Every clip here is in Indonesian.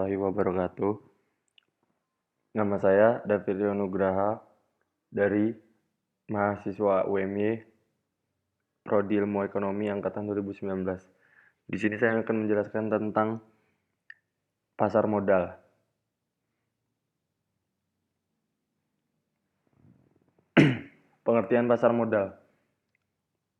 Warahmatullahi wabarakatuh. Nama saya David Leonugraha dari mahasiswa UMY Prodi Ilmu Ekonomi angkatan 2019. Di sini saya akan menjelaskan tentang pasar modal. Pengertian pasar modal.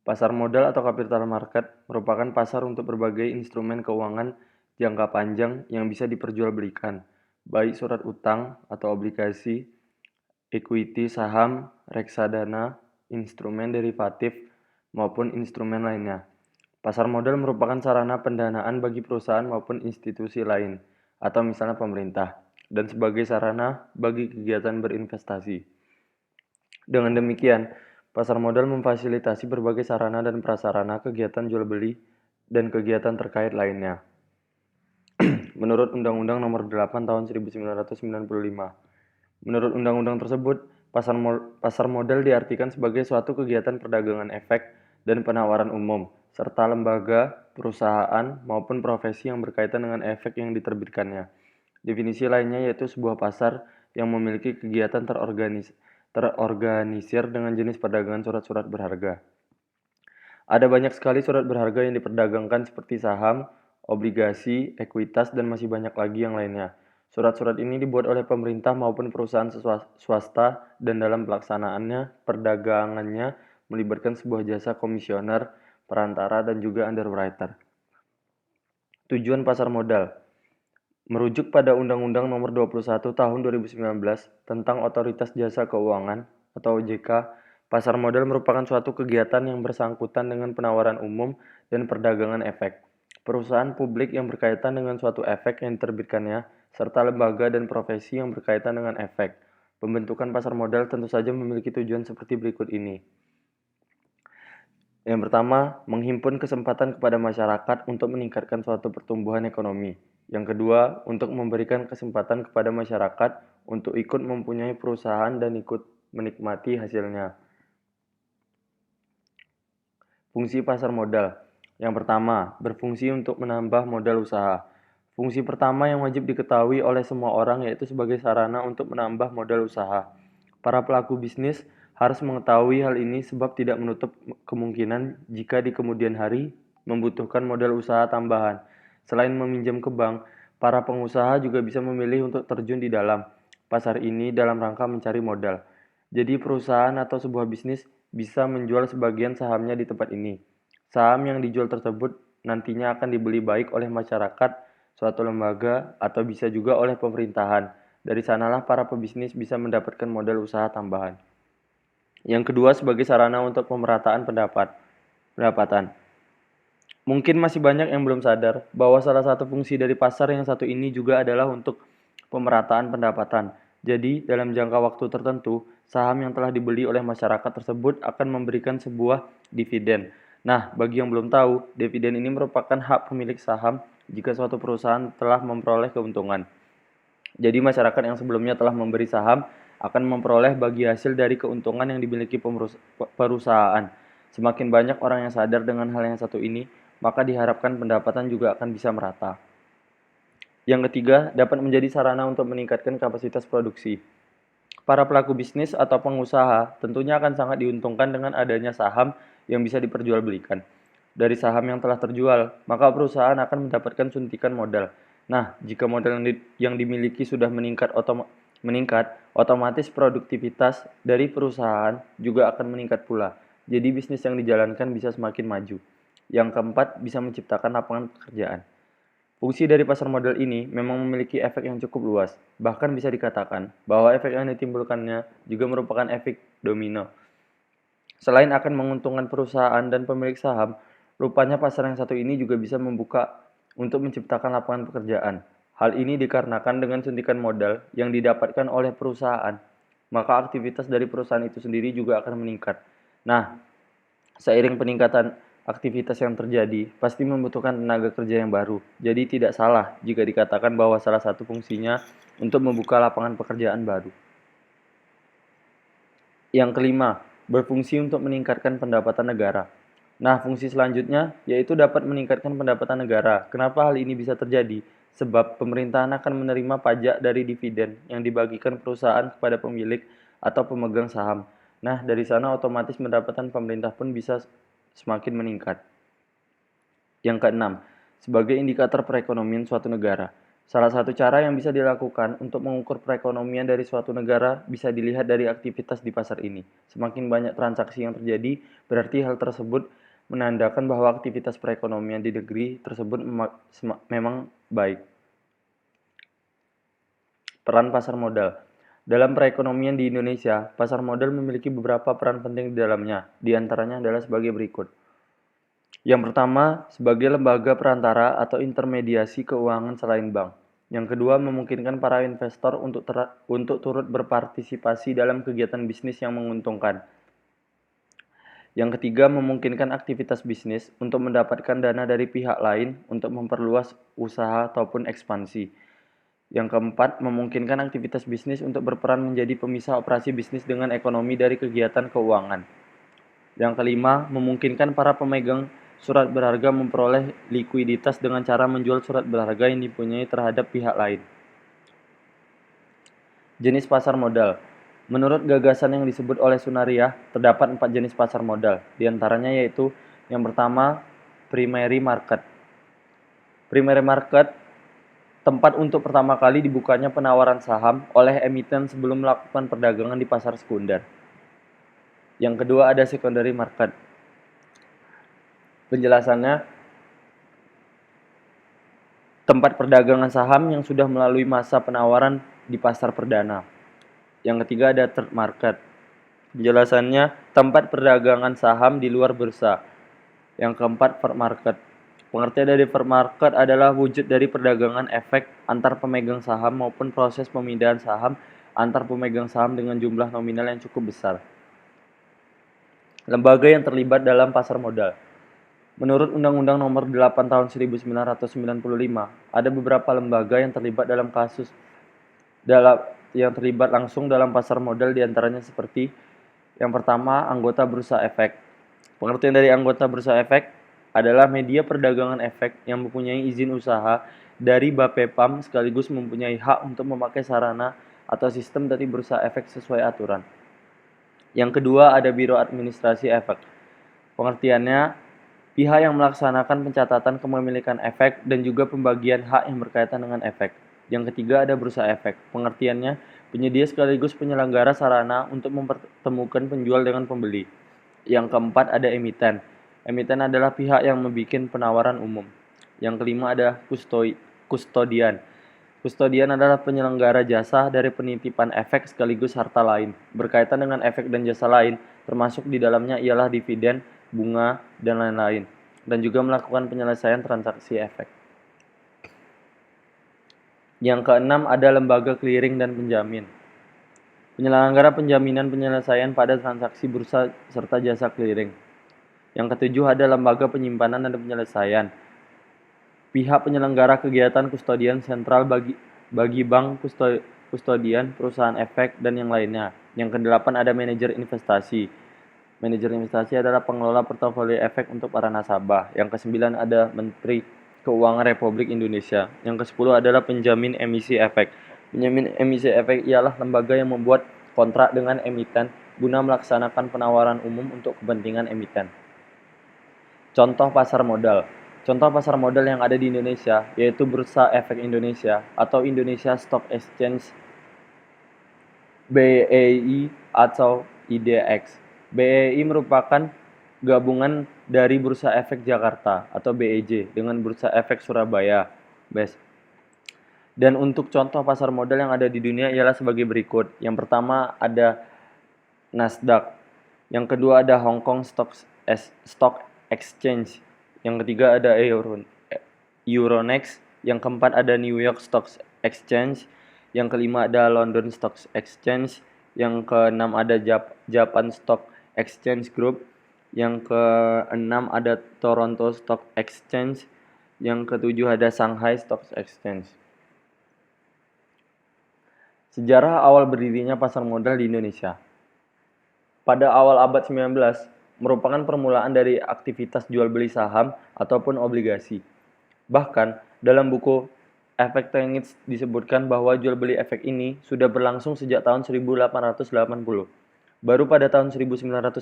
Pasar modal atau capital market merupakan pasar untuk berbagai instrumen keuangan jangka panjang yang bisa diperjualbelikan, baik surat utang atau obligasi, equity, saham, reksadana, instrumen derivatif, maupun instrumen lainnya. Pasar modal merupakan sarana pendanaan bagi perusahaan maupun institusi lain, atau misalnya pemerintah, dan sebagai sarana bagi kegiatan berinvestasi. Dengan demikian, pasar modal memfasilitasi berbagai sarana dan prasarana kegiatan jual beli dan kegiatan terkait lainnya. Menurut Undang-Undang Nomor 8 Tahun 1995. Menurut undang-undang tersebut, pasar modal diartikan sebagai suatu kegiatan perdagangan efek dan penawaran umum, serta lembaga, perusahaan, maupun profesi yang berkaitan dengan efek yang diterbitkannya. Definisi lainnya yaitu sebuah pasar yang memiliki kegiatan terorganisir dengan jenis perdagangan surat-surat berharga. Ada banyak sekali surat berharga yang diperdagangkan seperti saham, obligasi, ekuitas, dan masih banyak lagi yang lainnya. Surat-surat ini dibuat oleh pemerintah maupun perusahaan swasta dan dalam pelaksanaannya, perdagangannya melibatkan sebuah jasa komisioner, perantara, dan juga underwriter. Tujuan pasar modal merujuk pada Undang-Undang Nomor 21 Tahun 2019 tentang Otoritas Jasa Keuangan atau OJK. Pasar modal merupakan suatu kegiatan yang bersangkutan dengan penawaran umum dan perdagangan efek. Perusahaan publik yang berkaitan dengan suatu efek yang diterbitkannya, serta lembaga dan profesi yang berkaitan dengan efek. Pembentukan pasar modal tentu saja memiliki tujuan seperti berikut ini. Yang pertama, menghimpun kesempatan kepada masyarakat untuk meningkatkan suatu pertumbuhan ekonomi. Yang kedua, untuk memberikan kesempatan kepada masyarakat untuk ikut mempunyai perusahaan dan ikut menikmati hasilnya. Fungsi pasar modal. Yang pertama, berfungsi untuk menambah modal usaha. Fungsi pertama yang wajib diketahui oleh semua orang yaitu sebagai sarana untuk menambah modal usaha. Para pelaku bisnis harus mengetahui hal ini sebab tidak menutup kemungkinan jika di kemudian hari membutuhkan modal usaha tambahan. Selain meminjam ke bank, para pengusaha juga bisa memilih untuk terjun di dalam pasar ini dalam rangka mencari modal. Jadi perusahaan atau sebuah bisnis bisa menjual sebagian sahamnya di tempat ini. Saham yang dijual tersebut nantinya akan dibeli baik oleh masyarakat, suatu lembaga, atau bisa juga oleh pemerintahan. Dari sanalah para pebisnis bisa mendapatkan modal usaha tambahan. Yang kedua, sebagai sarana untuk pemerataan pendapatan. Mungkin masih banyak yang belum sadar bahwa salah satu fungsi dari pasar yang satu ini juga adalah untuk pemerataan pendapatan. Jadi, dalam jangka waktu tertentu, saham yang telah dibeli oleh masyarakat tersebut akan memberikan sebuah dividen. Nah, bagi yang belum tahu, dividen ini merupakan hak pemilik saham jika suatu perusahaan telah memperoleh keuntungan. Jadi, masyarakat yang sebelumnya telah memberi saham akan memperoleh bagi hasil dari keuntungan yang dimiliki perusahaan. Semakin banyak orang yang sadar dengan hal yang satu ini, maka diharapkan pendapatan juga akan bisa merata. Yang ketiga, dapat menjadi sarana untuk meningkatkan kapasitas produksi. Para pelaku bisnis atau pengusaha tentunya akan sangat diuntungkan dengan adanya saham yang bisa diperjualbelikan. Dari saham yang telah terjual, maka perusahaan akan mendapatkan suntikan modal. Nah, jika modal yang dimiliki sudah meningkat, otomatis produktivitas dari perusahaan juga akan meningkat pula. Jadi bisnis yang dijalankan bisa semakin maju. Yang keempat, bisa menciptakan lapangan pekerjaan. Fungsi dari pasar modal ini memang memiliki efek yang cukup luas. Bahkan bisa dikatakan bahwa efek yang ditimbulkannya juga merupakan efek domino. Selain akan menguntungkan perusahaan dan pemilik saham, rupanya pasar yang satu ini juga bisa membuka untuk menciptakan lapangan pekerjaan. Hal ini dikarenakan dengan suntikan modal yang didapatkan oleh perusahaan, maka aktivitas dari perusahaan itu sendiri juga akan meningkat. Nah, seiring peningkatan aktivitas yang terjadi, pasti membutuhkan tenaga kerja yang baru. Jadi tidak salah jika dikatakan bahwa salah satu fungsinya untuk membuka lapangan pekerjaan baru. Yang kelima, berfungsi untuk meningkatkan pendapatan negara. Nah, fungsi selanjutnya yaitu dapat meningkatkan pendapatan negara. Kenapa hal ini bisa terjadi? sebab pemerintahan akan menerima pajak dari dividen yang dibagikan perusahaan kepada pemilik atau pemegang saham. Nah, dari sana otomatis pendapatan pemerintah pun bisa semakin meningkat. Yang keenam, sebagai indikator perekonomian suatu negara. Salah satu cara yang bisa dilakukan untuk mengukur perekonomian dari suatu negara bisa dilihat dari aktivitas di pasar ini. Semakin banyak transaksi yang terjadi, berarti hal tersebut menandakan bahwa aktivitas perekonomian di negeri tersebut memang baik. Peran pasar modal. Dalam perekonomian di Indonesia, pasar modal memiliki beberapa peran penting di dalamnya. Di antaranya adalah sebagai berikut. Yang pertama, sebagai lembaga perantara atau intermediasi keuangan selain bank. Yang kedua, memungkinkan para investor untuk turut berpartisipasi dalam kegiatan bisnis yang menguntungkan. Yang ketiga, memungkinkan aktivitas bisnis untuk mendapatkan dana dari pihak lain untuk memperluas usaha ataupun ekspansi. Yang keempat, memungkinkan aktivitas bisnis untuk berperan menjadi pemisah operasi bisnis dengan ekonomi dari kegiatan keuangan. Yang kelima, memungkinkan para pemegang surat berharga memperoleh likuiditas dengan cara menjual surat berharga yang dipunyai terhadap pihak lain. Jenis pasar modal. Menurut gagasan yang disebut oleh Sunaria, terdapat 4 jenis pasar modal. Di antaranya yaitu yang pertama, primary market. Primary market, tempat untuk pertama kali dibukanya penawaran saham oleh emiten sebelum melakukan perdagangan di pasar sekunder. Yang kedua ada secondary market. Penjelasannya, tempat perdagangan saham yang sudah melalui masa penawaran di pasar perdana. Yang ketiga ada third market. Penjelasannya, tempat perdagangan saham di luar bursa. Yang keempat, first market. Pengertian dari first market adalah wujud dari perdagangan efek antar pemegang saham maupun proses pemindahan saham antar pemegang saham dengan jumlah nominal yang cukup besar. Lembaga yang terlibat dalam pasar modal. Menurut Undang-Undang Nomor 8 Tahun 1995, ada beberapa lembaga yang terlibat langsung dalam pasar modal, diantaranya seperti yang pertama, anggota bursa efek. Pengertian dari anggota bursa efek adalah media perdagangan efek yang mempunyai izin usaha dari Bapepam sekaligus mempunyai hak untuk memakai sarana atau sistem dari bursa efek sesuai aturan. Yang kedua ada Biro Administrasi Efek. Pengertiannya, pihak yang melaksanakan pencatatan kepemilikan efek dan juga pembagian hak yang berkaitan dengan efek. Yang ketiga ada bursa efek. Pengertiannya, penyedia sekaligus penyelenggara sarana untuk mempertemukan penjual dengan pembeli. Yang keempat ada emiten. Emiten adalah pihak yang membuat penawaran umum. Yang kelima ada kustodian. Kustodian adalah penyelenggara jasa dari penitipan efek sekaligus harta lain. Berkaitan dengan efek dan jasa lain, termasuk di dalamnya ialah dividen, bunga, dan lain-lain. Dan juga melakukan penyelesaian transaksi efek. Yang keenam ada lembaga clearing dan penjamin. Penyelenggara penjaminan penyelesaian pada transaksi bursa serta jasa clearing. Yang ketujuh ada lembaga penyimpanan dan penyelesaian. Pihak penyelenggara kegiatan kustodian sentral bagi bank kustodian, perusahaan efek, dan yang lainnya. Yang kedelapan ada manajer investasi. Manajer investasi adalah pengelola portofolio efek untuk para nasabah. Yang kesembilan ada Menteri Keuangan Republik Indonesia. Yang kesepuluh adalah penjamin emisi efek. Penjamin emisi efek ialah lembaga yang membuat kontrak dengan emiten guna melaksanakan penawaran umum untuk kepentingan emiten. Contoh pasar modal. Contoh pasar modal yang ada di Indonesia yaitu Bursa Efek Indonesia atau Indonesia Stock Exchange, BEI atau IDX. BEI merupakan gabungan dari Bursa Efek Jakarta atau BEJ dengan Bursa Efek Surabaya, BES. Dan untuk contoh pasar modal yang ada di dunia ialah sebagai berikut. Yang pertama ada Nasdaq. Yang kedua ada Hong Kong Stock Exchange. Yang ketiga ada Euronext. Yang keempat ada New York Stock Exchange. Yang kelima ada London Stock Exchange. Yang keenam ada Japan Stock Exchange Group. Yang keenam ada Toronto Stock Exchange. Yang ketujuh ada Shanghai Stock Exchange. Sejarah awal berdirinya pasar modal di Indonesia. Pada awal abad 19, merupakan permulaan dari aktivitas jual beli saham ataupun obligasi. Bahkan, dalam buku efek Tengitz disebutkan bahwa jual beli efek ini sudah berlangsung sejak tahun 1880. Baru pada tahun 1992,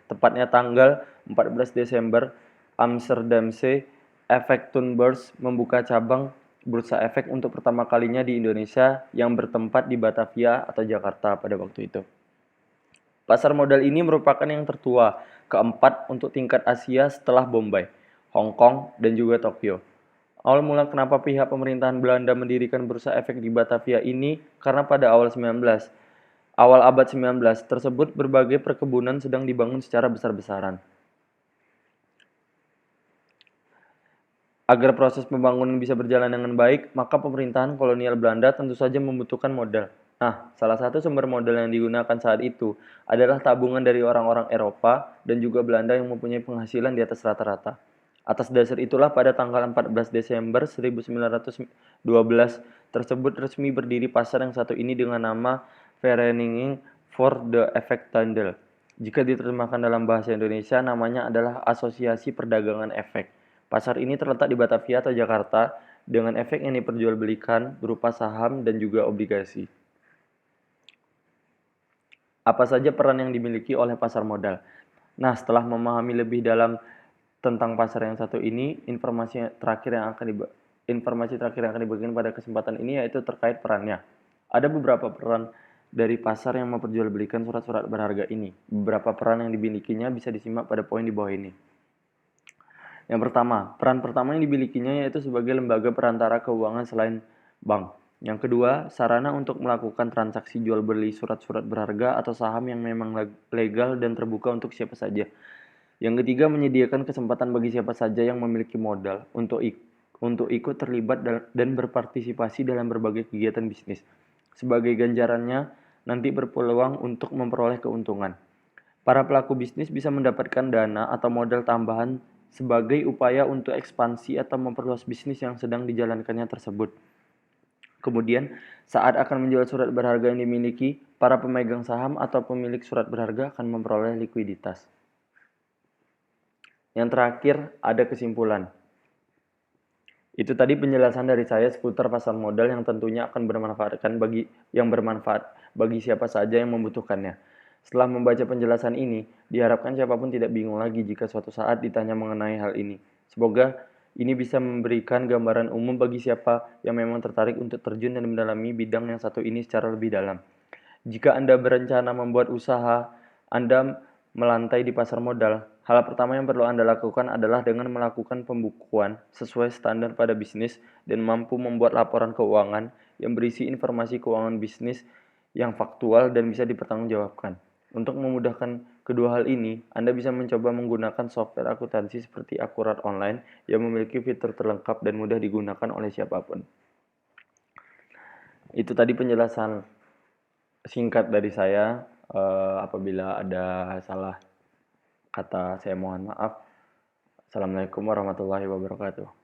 tepatnya tanggal 14 Desember, Amsterdamse Effectenbeurs membuka cabang bursa efek untuk pertama kalinya di Indonesia yang bertempat di Batavia atau Jakarta pada waktu itu. Pasar modal ini merupakan yang tertua, keempat untuk tingkat Asia setelah Bombay, Hong Kong, dan juga Tokyo. Awal mula kenapa pihak pemerintahan Belanda mendirikan bursa efek di Batavia ini karena pada awal abad 19 tersebut berbagai perkebunan sedang dibangun secara besar-besaran. Agar proses pembangunan bisa berjalan dengan baik, maka pemerintahan kolonial Belanda tentu saja membutuhkan modal. Nah, salah satu sumber modal yang digunakan saat itu adalah tabungan dari orang-orang Eropa dan juga Belanda yang mempunyai penghasilan di atas rata-rata. Atas dasar itulah pada tanggal 14 Desember 1912 tersebut resmi berdiri pasar yang satu ini dengan nama Vereniging voor de Effecthandel. Jika diterjemahkan dalam bahasa Indonesia, namanya adalah Asosiasi Perdagangan Efek. Pasar ini terletak di Batavia atau Jakarta dengan efek yang diperjualbelikan berupa saham dan juga obligasi. Apa saja peran yang dimiliki oleh pasar modal? Nah, setelah memahami lebih dalam tentang pasar yang satu ini, informasi terakhir yang akan dibagikan pada kesempatan ini yaitu terkait perannya. Ada beberapa peran dari pasar yang memperjualbelikan surat-surat berharga ini. Beberapa peran yang dimilikinya bisa disimak pada poin di bawah ini. Yang pertama, peran pertama yang dimilikinya yaitu sebagai lembaga perantara keuangan selain bank. Yang kedua, sarana untuk melakukan transaksi jual beli surat-surat berharga atau saham yang memang legal dan terbuka untuk siapa saja. Yang ketiga, menyediakan kesempatan bagi siapa saja yang memiliki modal untuk ikut terlibat dan berpartisipasi dalam berbagai kegiatan bisnis. Sebagai ganjarannya, nanti berpeluang untuk memperoleh keuntungan. Para pelaku bisnis bisa mendapatkan dana atau modal tambahan sebagai upaya untuk ekspansi atau memperluas bisnis yang sedang dijalankannya tersebut. Kemudian, saat akan menjual surat berharga yang dimiliki, para pemegang saham atau pemilik surat berharga akan memperoleh likuiditas. Yang terakhir, ada kesimpulan. Itu tadi penjelasan dari saya seputar pasar modal yang tentunya akan bermanfaat bagi siapa saja yang membutuhkannya. Setelah membaca penjelasan ini, diharapkan siapapun tidak bingung lagi jika suatu saat ditanya mengenai hal ini. Semoga ini bisa memberikan gambaran umum bagi siapa yang memang tertarik untuk terjun dan mendalami bidang yang satu ini secara lebih dalam. Jika Anda berencana membuat usaha, Anda melantai di pasar modal, hal pertama yang perlu Anda lakukan adalah dengan melakukan pembukuan sesuai standar pada bisnis dan mampu membuat laporan keuangan yang berisi informasi keuangan bisnis yang faktual dan bisa dipertanggungjawabkan. Untuk memudahkan kedua hal ini, Anda bisa mencoba menggunakan software akuntansi seperti Akurat Online yang memiliki fitur terlengkap dan mudah digunakan oleh siapapun. Itu tadi penjelasan singkat dari saya. Apabila ada salah kata, saya mohon maaf. Assalamualaikum warahmatullahi wabarakatuh.